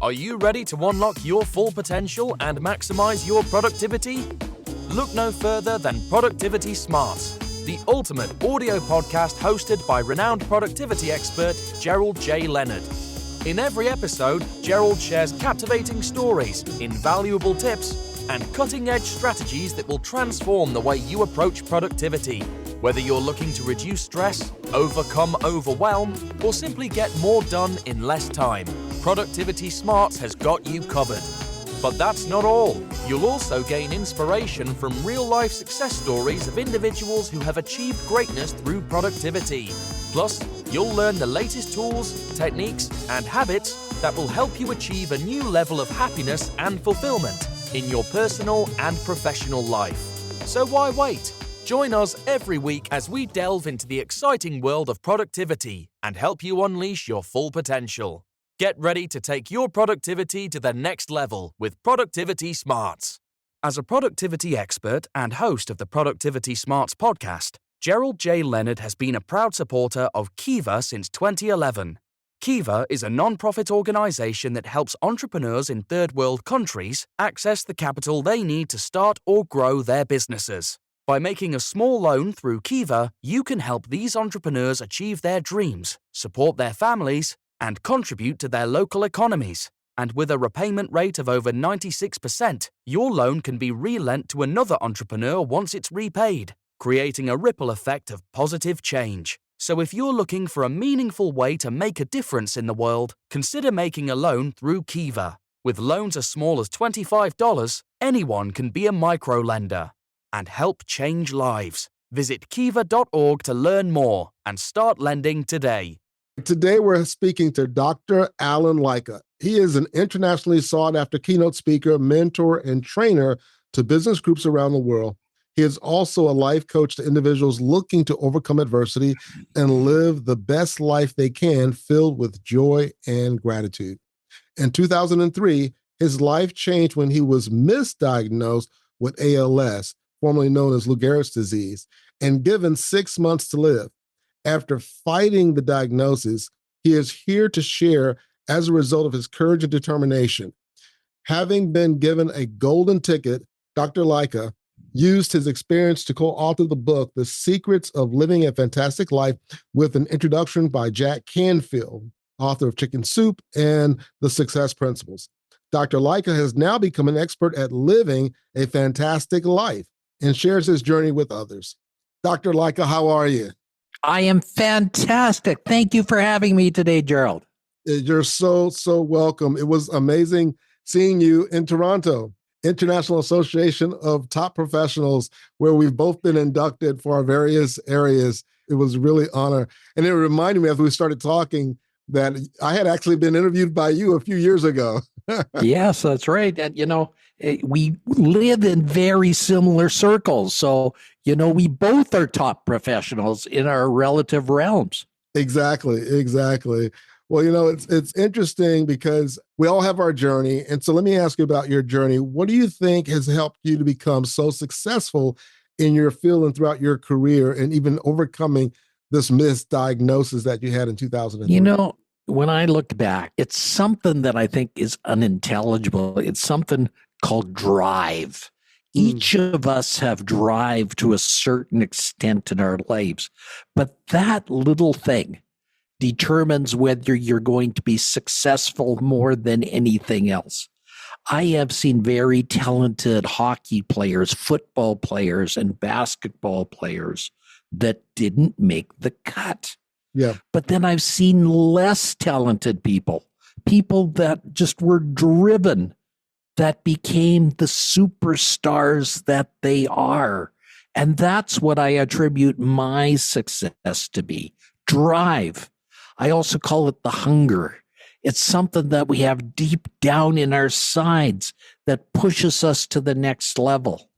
Are you ready to unlock your full potential and maximize your productivity? Look no further than Productivity Smarts, the ultimate audio podcast hosted by renowned productivity expert Gerald J. Leonard. In every episode, Gerald shares captivating stories, invaluable tips, and cutting-edge strategies that will transform the way you approach productivity. Whether you're looking to reduce stress, overcome overwhelm, or simply get more done in less time, Productivity Smarts has got you covered. But that's not all. You'll also gain inspiration from real-life success stories of individuals who have achieved greatness through productivity. Plus, you'll learn the latest tools, techniques, and habits that will help you achieve a new level of happiness and fulfillment in your personal and professional life. So why wait? Join us every week as we delve into the exciting world of productivity and help you unleash your full potential. Get ready to take your productivity to the next level with Productivity Smarts. As a productivity expert and host of the Productivity Smarts podcast, Gerald J. Leonard has been a proud supporter of Kiva since 2011. Kiva is a non-profit organization that helps entrepreneurs in third world countries access the capital they need to start or grow their businesses. By making a small loan through Kiva, you can help these entrepreneurs achieve their dreams, support their families, and contribute to their local economies. And with a repayment rate of over 96%, your loan can be re-lent to another entrepreneur once it's repaid, creating a ripple effect of positive change. So if you're looking for a meaningful way to make a difference in the world, consider making a loan through Kiva. With loans as small as $25, anyone can be a micro-lender and help change lives. Visit kiva.org to learn more and start lending today. Today, we're speaking to Dr. Alan Lycka. He is an internationally sought-after keynote speaker, mentor, and trainer to business groups around the world. He is also a life coach to individuals looking to overcome adversity and live the best life they can, filled with joy and gratitude. In 2003, his life changed when he was misdiagnosed with ALS, formerly known as Lou Gehrig's disease, and given 6 months to live. After fighting the diagnosis, he is here to share as a result of his courage and determination. Having been given a golden ticket, Dr. Lycka used his experience to co-author the book, The Secrets of Living a Fantastic Life, with an introduction by Jack Canfield, author of Chicken Soup and The Success Principles. Dr. Lycka has now become an expert at living a fantastic life and shares his journey with others. Dr. Lycka, how are you? I am fantastic. Thank you for having me today, Gerald. You're so welcome. It was amazing seeing you in Toronto, International Association of Top Professionals, where we've both been inducted for our various areas. It was really an honor. And it reminded me as we started talking that I had actually been interviewed by you a few years ago. Yes, that's right. And, we live in very similar circles. So, we both are top professionals in our relative realms. Exactly. Well, it's interesting because we all have our journey. And so let me ask you about your journey. What do you think has helped you to become so successful in your field and throughout your career and even overcoming this misdiagnosis that you had in 2003? When I look back, it's something that I think is unintelligible. It's something called drive. Each of us have drive to a certain extent in our lives, but that little thing determines whether you're going to be successful more than anything else. I have seen very talented hockey players, football players, and basketball players that didn't make the cut. Yeah. But then I've seen less talented people that just were driven, that became the superstars that they are. And that's what I attribute my success to be, drive. I also call it the hunger. It's something that we have deep down in our sides that pushes us to the next level.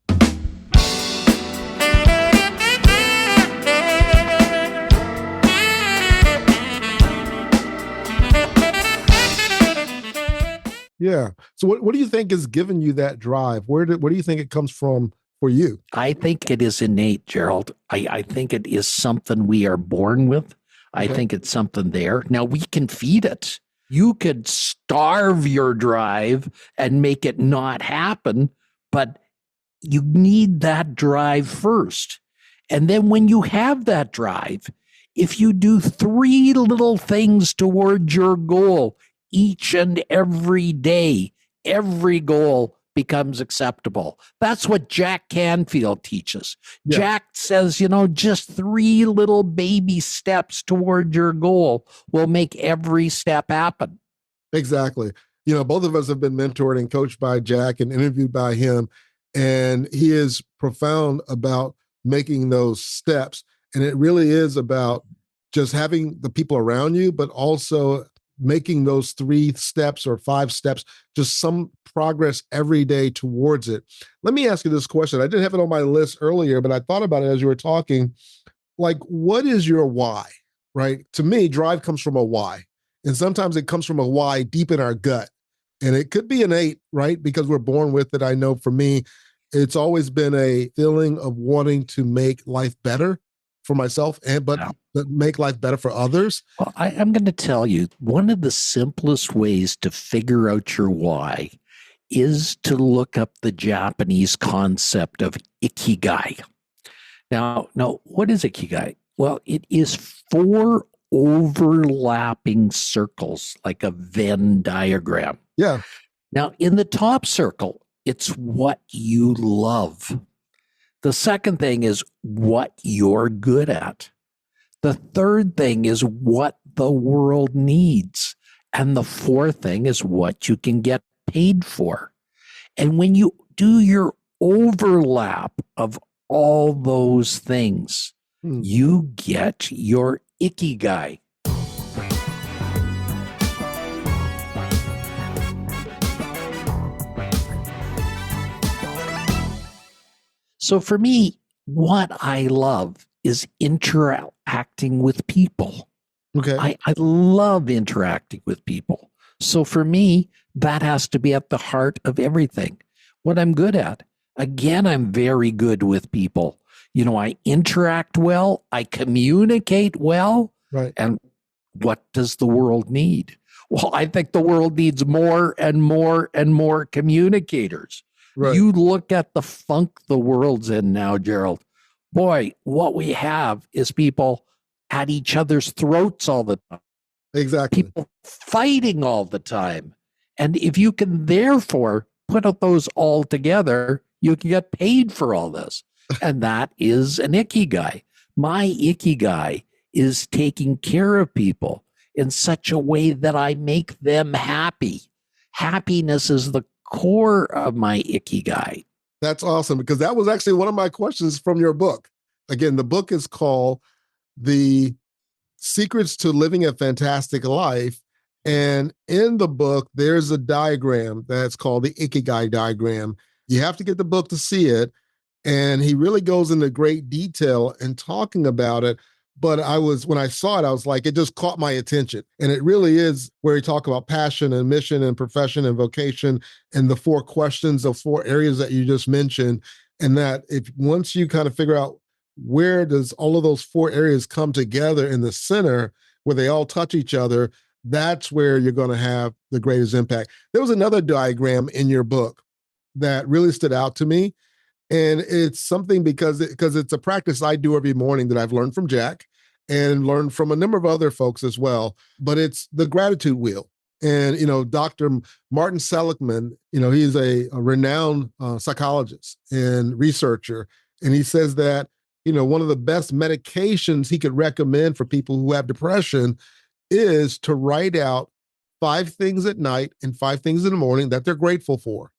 Yeah. So what do you think has given you that drive? Where do you think it comes from for you? I think it is innate, Gerald. I think it is something we are born with. I think it's something there. Now, we can feed it. You could starve your drive and make it not happen, but you need that drive first. And then when you have that drive, if you do 3 little things towards your goal each and every day, every goal becomes acceptable. That's what Jack Canfield teaches. Yeah. Jack says, just 3 little baby steps toward your goal will make every step happen. Exactly. Both of us have been mentored and coached by Jack and interviewed by him. And he is profound about making those steps. And it really is about just having the people around you, but also making those 3 steps or 5 steps, just some progress every day towards it. Let me ask you this question. I didn't have it on my list earlier, but I thought about it as you were talking. Like, what is your why, right? To me, drive comes from a why. And sometimes it comes from a why deep in our gut. And it could be innate, right? Because we're born with it. I know for me, it's always been a feeling of wanting to make life better for myself, but make life better for others. Well, I'm going to tell you, one of the simplest ways to figure out your why is to look up the Japanese concept of Ikigai. Now, what is Ikigai? Well, it is 4 overlapping circles, like a Venn diagram. Yeah. Now, in the top circle, it's what you love. The second thing is what you're good at. The third thing is what the world needs. And the fourth thing is what you can get paid for. And when you do your overlap of all those things, you get your Ikigai. So for me, what I love is interacting with people. Okay. I love interacting with people. So for me, that has to be at the heart of everything. What I'm good at. Again, I'm very good with people. I interact well, I communicate well. Right. And what does the world need? Well, I think the world needs more and more and more communicators. Right. You look at the funk the world's in now, Gerald. Boy, what we have is people at each other's throats all the time. Exactly. People fighting all the time. And if you can therefore put those all together, you can get paid for all this. And that is an Ikigai. My Ikigai is taking care of people in such a way that I make them happy. Happiness is the core of my Ikigai. That's awesome, because that was actually one of my questions from your book. Again, the book is called The Secrets to Living a Fantastic Life. And in the book, there's a diagram that's called the Ikigai diagram. You have to get the book to see it. And he really goes into great detail in talking about it. But when I saw it, I was like, it just caught my attention. And it really is where he talks about passion and mission and profession and vocation and the 4 questions of 4 areas that you just mentioned. And that once you kind of figure out where does all of those 4 areas come together in the center where they all touch each other, that's where you're going to have the greatest impact. There was another diagram in your book that really stood out to me. And it's something because it's a practice I do every morning that I've learned from Jack and learned from a number of other folks as well. But it's the gratitude wheel. And, Dr. Martin Seligman, he's a renowned psychologist and researcher. And he says that, one of the best medications he could recommend for people who have depression is to write out 5 things at night and 5 things in the morning that they're grateful for.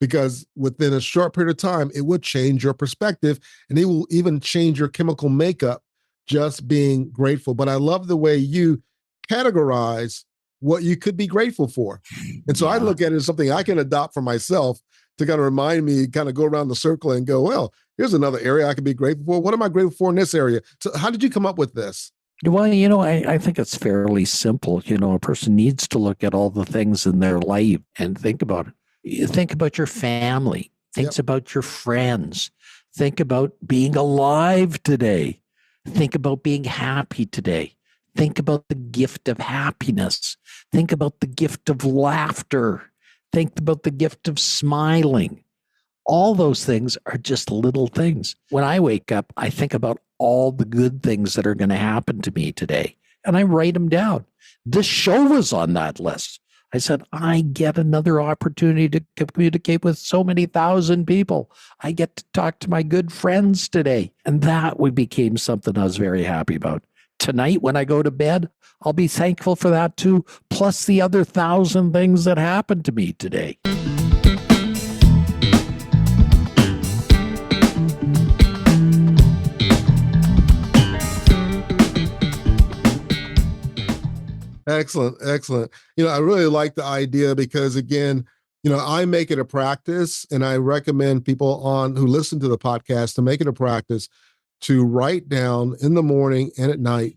Because within a short period of time, it will change your perspective and it will even change your chemical makeup just being grateful. But I love the way you categorize what you could be grateful for. And so I look at it as something I can adopt for myself to kind of remind me, kind of go around the circle and go, well, here's another area I could be grateful for. What am I grateful for in this area? So how did you come up with this? Well, I think it's fairly simple. A person needs to look at all the things in their life and think about it. You think about your family, think about your friends, think about being alive today, think about being happy today, Think about the gift of happiness. Think about the gift of laughter. Think about the gift of smiling. All those things are just little things. When I wake up, I think about all the good things that are going to happen to me today, and I write them down. This show was on that list. I said, I get another opportunity to communicate with so many thousand people. I get to talk to my good friends today. And that became something I was very happy about. Tonight, when I go to bed, I'll be thankful for that too, plus the other 1,000 things that happened to me today. Excellent. Excellent. I really like the idea because, again, I make it a practice, and I recommend people who listen to the podcast to make it a practice to write down in the morning and at night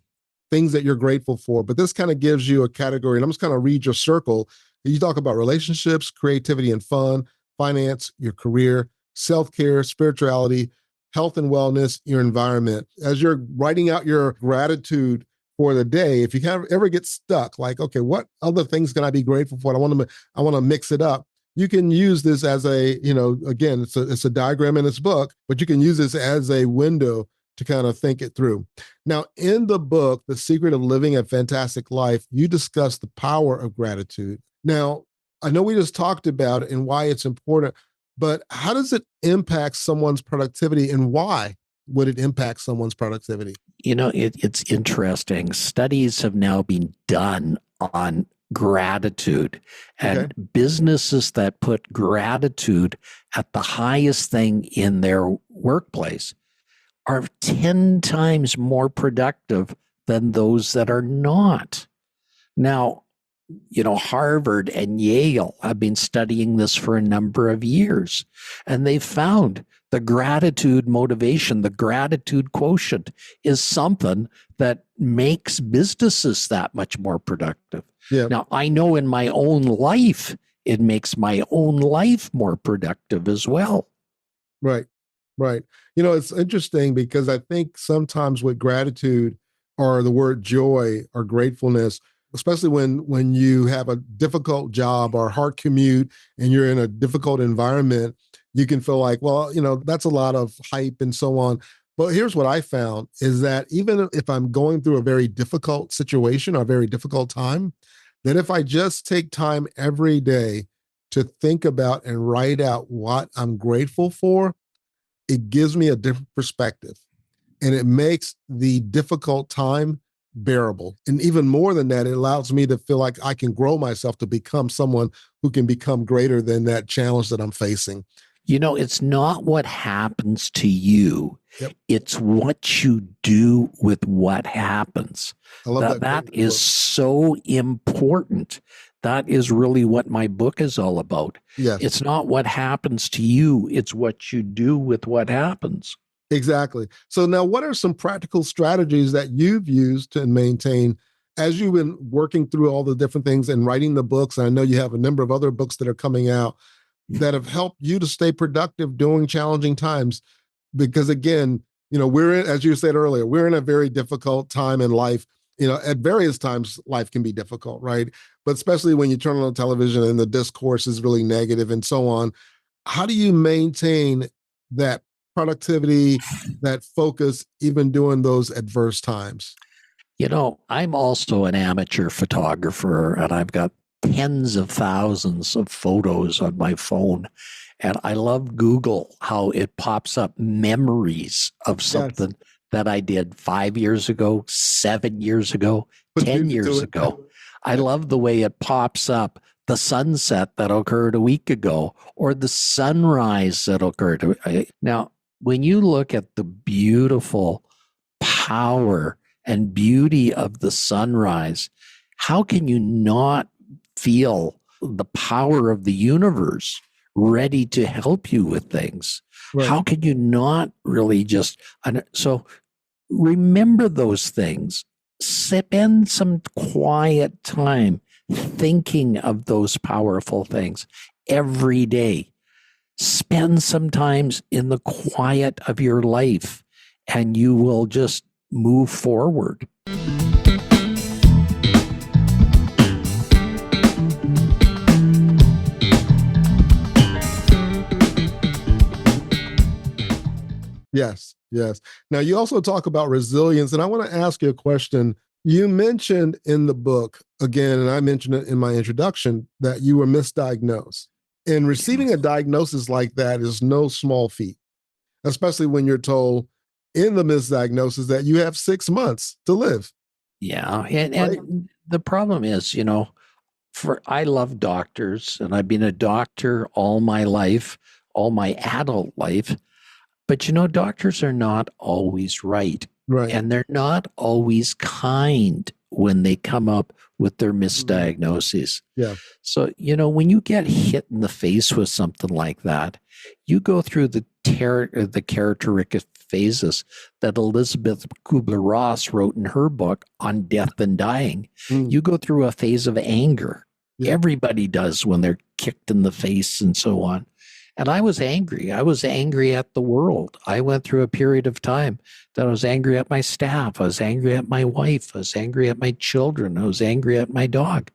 things that you're grateful for. But this kind of gives you a category, and I'm just kind of read your circle. You talk about relationships, creativity and fun, finance, your career, self-care, spirituality, health and wellness, your environment. As you're writing out your gratitude for the day, if you ever get stuck, like, okay, what other things can I be grateful for? I want to mix it up. You can use this as again, it's a diagram in this book, but you can use this as a window to kind of think it through. Now, in the book, The Secret of Living a Fantastic Life, you discuss the power of gratitude. Now, I know we just talked about it and why it's important, but how does it impact someone's productivity, and why would it impact someone's productivity? It's interesting. Studies have now been done on gratitude, and businesses that put gratitude at the highest thing in their workplace are 10 times more productive than those that are not. Now, Harvard and Yale have been studying this for a number of years, and they found the gratitude motivation, the gratitude quotient is something that makes businesses that much more productive. Yeah. Now, I know in my own life, it makes my own life more productive as well. Right. Right. It's interesting because I think sometimes with gratitude or the word joy or gratefulness, especially when you have a difficult job or hard commute and you're in a difficult environment, you can feel like, well, that's a lot of hype and so on. But here's what I found is that even if I'm going through a very difficult situation or a very difficult time, that if I just take time every day to think about and write out what I'm grateful for, it gives me a different perspective, and it makes the difficult time bearable. And even more than that, it allows me to feel like I can grow myself to become someone who can become greater than that challenge that I'm facing. It's not what happens to you. Yep. It's what you do with what happens. I love that is so important. That is really what my book is all about. Yes. It's not what happens to you. It's what you do with what happens. Exactly. So now, what are some practical strategies that you've used to maintain as you've been working through all the different things and writing the books? And I know you have a number of other books that are coming out that have helped you to stay productive during challenging times. Because again, as you said earlier, we're in a very difficult time in life. At various times, life can be difficult, right? But especially when you turn on the television and the discourse is really negative and so on. How do you maintain that productivity, that focus, even during those adverse times? I'm also an amateur photographer, and I've got tens of thousands of photos on my phone. And I love Google, how it pops up memories of something that I did 5 years ago, 7 years ago, 10 years ago. I love the way it pops up the sunset that occurred a week ago or the sunrise that occurred. Now, when you look at the beautiful power and beauty of the sunrise, how can you not feel the power of the universe ready to help you with things? Right. How can you not really just... So remember those things. Spend some quiet time thinking of those powerful things every day. Spend some time in the quiet of your life, and you will just move forward. Yes, yes. Now, you also talk about resilience, and I want to ask you a question. You mentioned in the book, again, and I mentioned it in my introduction, that you were misdiagnosed. And receiving a diagnosis like that is no small feat, especially when you're told in the misdiagnosis that you have 6 months to live. Yeah. Right? And the problem is, I love doctors, and I've been a doctor all my life, all my adult life. But doctors are not always right. Right. And they're not always kind when they come up with their misdiagnoses. Yeah. So, when you get hit in the face with something like that, you go through the characteristic phases that Elizabeth Kubler-Ross wrote in her book on death and dying. You go through a phase of anger. Yeah. Everybody does when they're kicked in the face and so on. And I was angry. I was angry at the world. I went through a period of time that I was angry at my staff. I was angry at my wife. I was angry at my children. I was angry at my dog.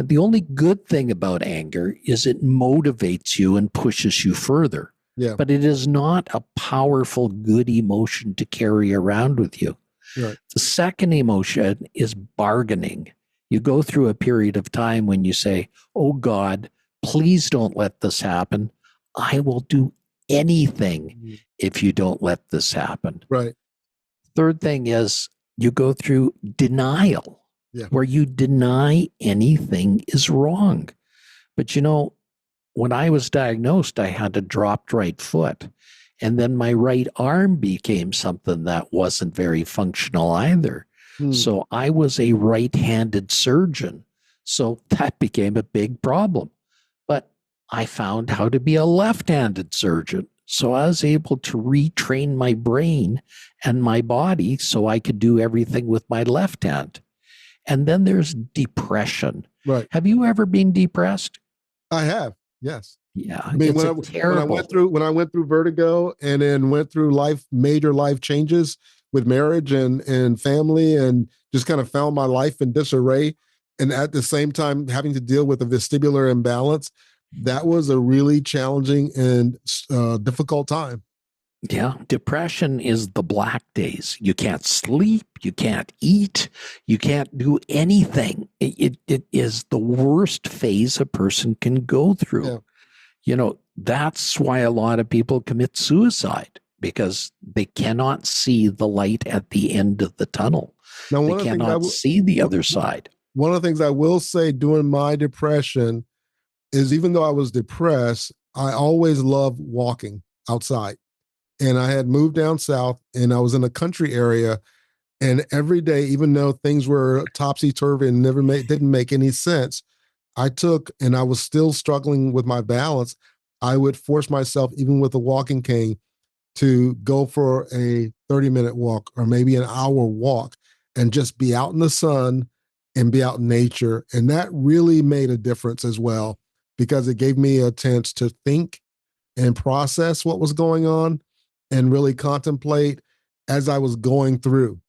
The only good thing about anger is it motivates you and pushes you further. Yeah. But it is not a powerful, good emotion to carry around with you. Right. The second emotion is bargaining. You go through a period of time when you say, oh God, please don't let this happen. I will do anything if you don't let this happen. Right. Third thing is you go through denial, where you deny anything is wrong. But when I was diagnosed, I had a dropped right foot. And then my right arm became something that wasn't very functional either. So I was a right-handed surgeon. So that became a big problem. But I found how to be a left-handed surgeon. So I was able to retrain my brain and my body so I could do everything with my left hand. And then there's depression. Right. Have you ever been depressed? I have. Yes. Yeah. I mean, when I went through vertigo and then went through major life changes with marriage and family, and just kind of found my life in disarray, and at the same time having to deal with a vestibular imbalance, that was a really challenging and difficult time. Yeah. Depression is the black days. You can't sleep. You can't eat. You can't do anything. It is the worst phase a person can go through. Yeah. That's why a lot of people commit suicide, because they cannot see the light at the end of the tunnel. Now, they cannot see the other side. One of the things I will say during my depression is, even though I was depressed, I always loved walking outside. And I had moved down south, and I was in a country area, and every day, even though things were topsy-turvy and didn't make any sense, and I was still struggling with my balance, I would force myself, even with a walking cane, to go for a 30-minute walk or maybe an hour walk and just be out in the sun and be out in nature. And that really made a difference as well, because it gave me a chance to think and process what was going on and really contemplate as I was going through.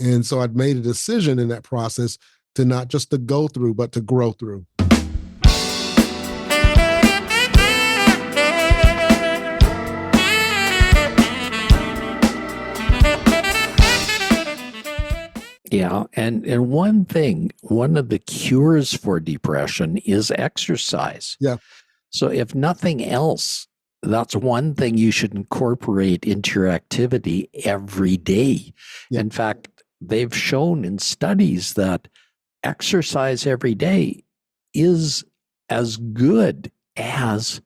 And so I'd made a decision in that process to not just to go through, but to grow through. Yeah. And one of the cures for depression is exercise. Yeah. So if nothing else, that's one thing you should incorporate into your activity every day. Yeah. In fact, they've shown in studies that exercise every day is as good as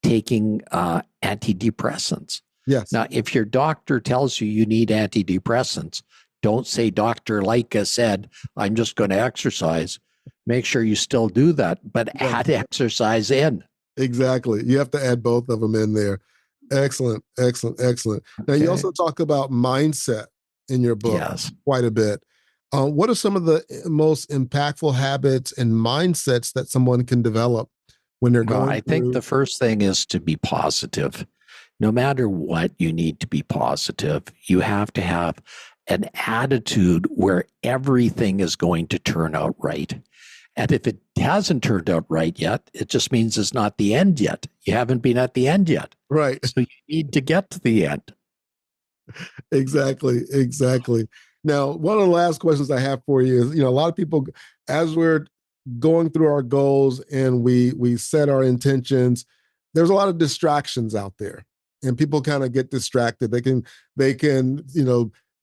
taking antidepressants. Yes. Now, if your doctor tells you need antidepressants, don't say Dr. Lycka said, I'm just going to exercise. Make sure you still do that, but add exercise in. Exactly. You have to add both of them in there. Excellent, excellent, excellent. Now, you also talk about mindset in your book quite a bit. What are some of the most impactful habits and mindsets that someone can develop when they're going through? I think the first thing is to be positive. No matter what, you need to be positive. You have to have an attitude where everything is going to turn out right. And if it hasn't turned out right yet, it just means it's not the end yet. You haven't been at the end yet. Right. So you need to get to the end. Exactly. Exactly. Now, one of the last questions I have for you is, a lot of people, as we're going through our goals and we set our intentions, there's a lot of distractions out there, and people kind of get distracted. They can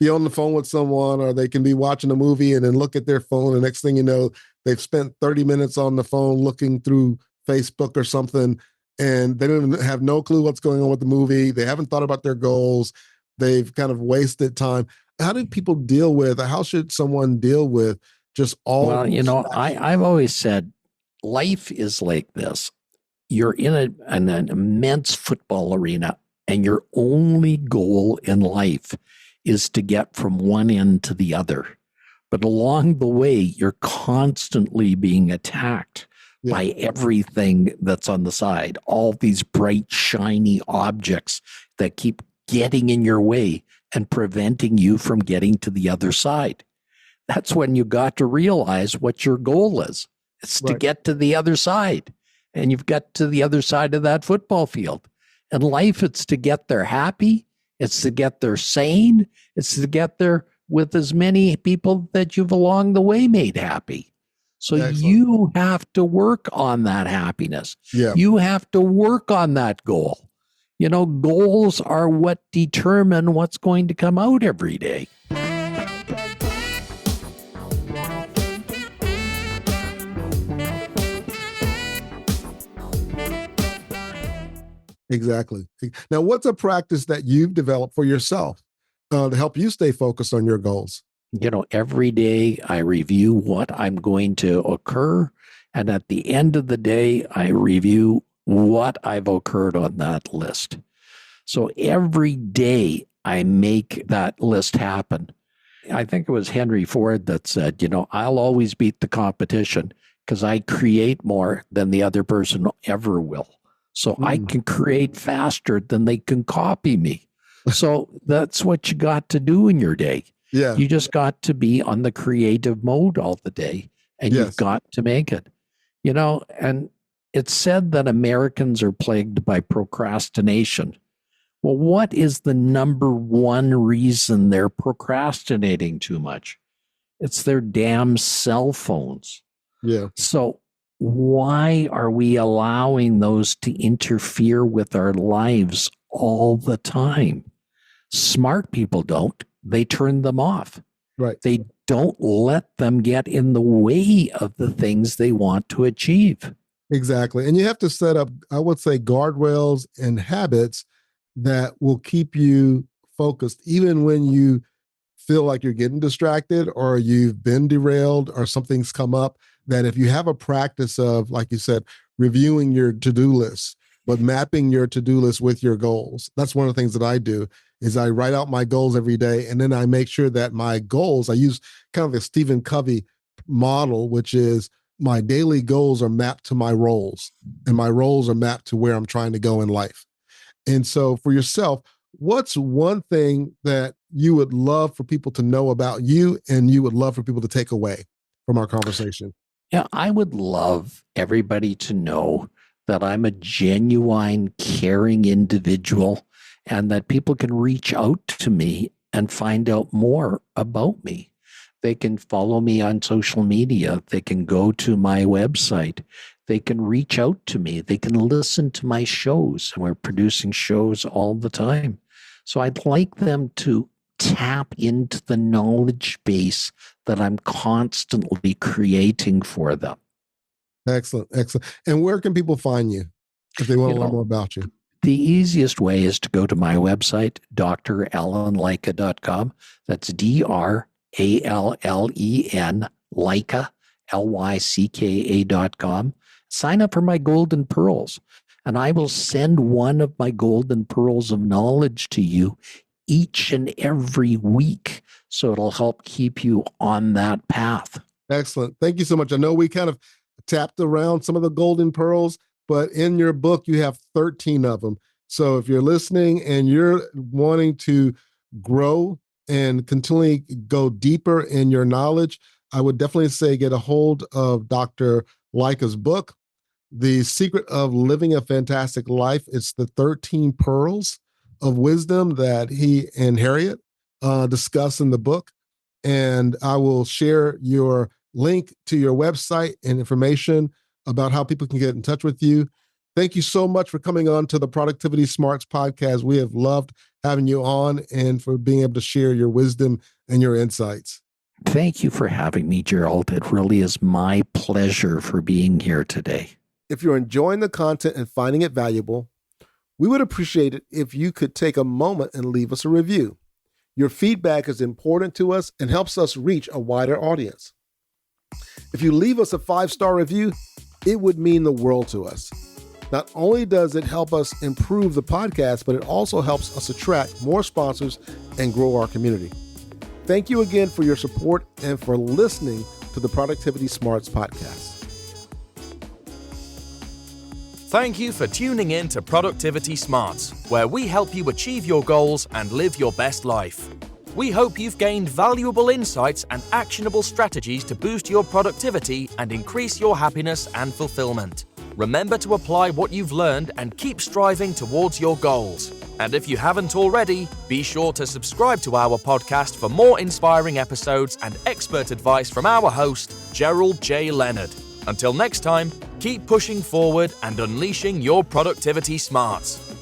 be on the phone with someone, or they can be watching a movie and then look at their phone, and next thing you know, they've spent 30 minutes on the phone looking through Facebook or something, and they don't have no clue what's going on with the movie. They haven't thought about their goals. They've kind of wasted time. How should someone deal with just all? Well, I've always said life is like this. You're in an immense football arena, and your only goal in life is to get from one end to the other. But along the way, you're constantly being attacked by everything that's on the side, all these bright, shiny objects that keep getting in your way and preventing you from getting to the other side. That's when you got to realize what your goal is. It's to get to the other side. And you've got to the other side of that football field. In life, it's to get there happy. It's to get there sane. It's to get there with as many people that you've along the way made happy. So you have to work on that happiness. Yeah. You have to work on that goal. Goals are what determine what's going to come out every day. Exactly. Now, what's a practice that you've developed for yourself to help you stay focused on your goals? Every day I review what I'm going to occur. And at the end of the day, I review what I've occurred on that list. So every day I make that list happen. I think it was Henry Ford that said, I'll always beat the competition because I create more than the other person ever will. So I can create faster than they can copy me. So that's what you got to do in your day. Yeah. You just got to be on the creative mode all the day, and you've got to make it. And it's said that Americans are plagued by procrastination. Well, what is the number one reason they're procrastinating too much? It's their damn cell phones. Yeah. So why are we allowing those to interfere with our lives all the time? Smart people don't. They turn them off. Right. They don't let them get in the way of the things they want to achieve. Exactly. And you have to set up, I would say, guardrails and habits that will keep you focused, even when you feel like you're getting distracted or you've been derailed or something's come up. That if you have a practice of, like you said, reviewing your to-do list, but mapping your to-do list with your goals. That's one of the things that I do is I write out my goals every day. And then I make sure that my goals, I use kind of the Stephen Covey model, which is my daily goals are mapped to my roles, and my roles are mapped to where I'm trying to go in life. And so for yourself, what's one thing that you would love for people to know about you and you would love for people to take away from our conversation? Yeah, I would love everybody to know that I'm a genuine, caring individual and that people can reach out to me and find out more about me. They can follow me on social media. They can go to my website. They can reach out to me. They can listen to my shows. We're producing shows all the time. So I'd like them to tap into the knowledge base that I'm constantly creating for them. Excellent. Excellent. And where can people find you if they want to learn more about you? The easiest way is to go to my website, dralanlycka.com. That's DRALLEN, Lycka, LYCKA.com. Sign up for my Golden Pearls, and I will send one of my Golden Pearls of knowledge to you each and every week. So it'll help keep you on that path. Excellent. Thank you so much. I know we kind of tapped around some of the Golden Pearls, but in your book, you have 13 of them. So if you're listening and you're wanting to grow and continually go deeper in your knowledge, I would definitely say get a hold of Dr. Lycka's book, The Secret of Living a Fantastic Life. It's the 13 Pearls of wisdom that he and Harriet discuss in the book. And I will share your link to your website and information about how people can get in touch with you. Thank you so much for coming on to the Productivity Smarts podcast. We have loved having you on and for being able to share your wisdom and your insights. Thank you for having me, Gerald. It really is my pleasure for being here today. If you're enjoying the content and finding it valuable, we would appreciate it if you could take a moment and leave us a review. Your feedback is important to us and helps us reach a wider audience. If you leave us a 5-star review, it would mean the world to us. Not only does it help us improve the podcast, but it also helps us attract more sponsors and grow our community. Thank you again for your support and for listening to the Productivity Smarts podcast. Thank you for tuning in to Productivity Smarts, where we help you achieve your goals and live your best life. We hope you've gained valuable insights and actionable strategies to boost your productivity and increase your happiness and fulfillment. Remember to apply what you've learned and keep striving towards your goals. And if you haven't already, be sure to subscribe to our podcast for more inspiring episodes and expert advice from our host, Gerald J. Leonard. Until next time, keep pushing forward and unleashing your productivity smarts.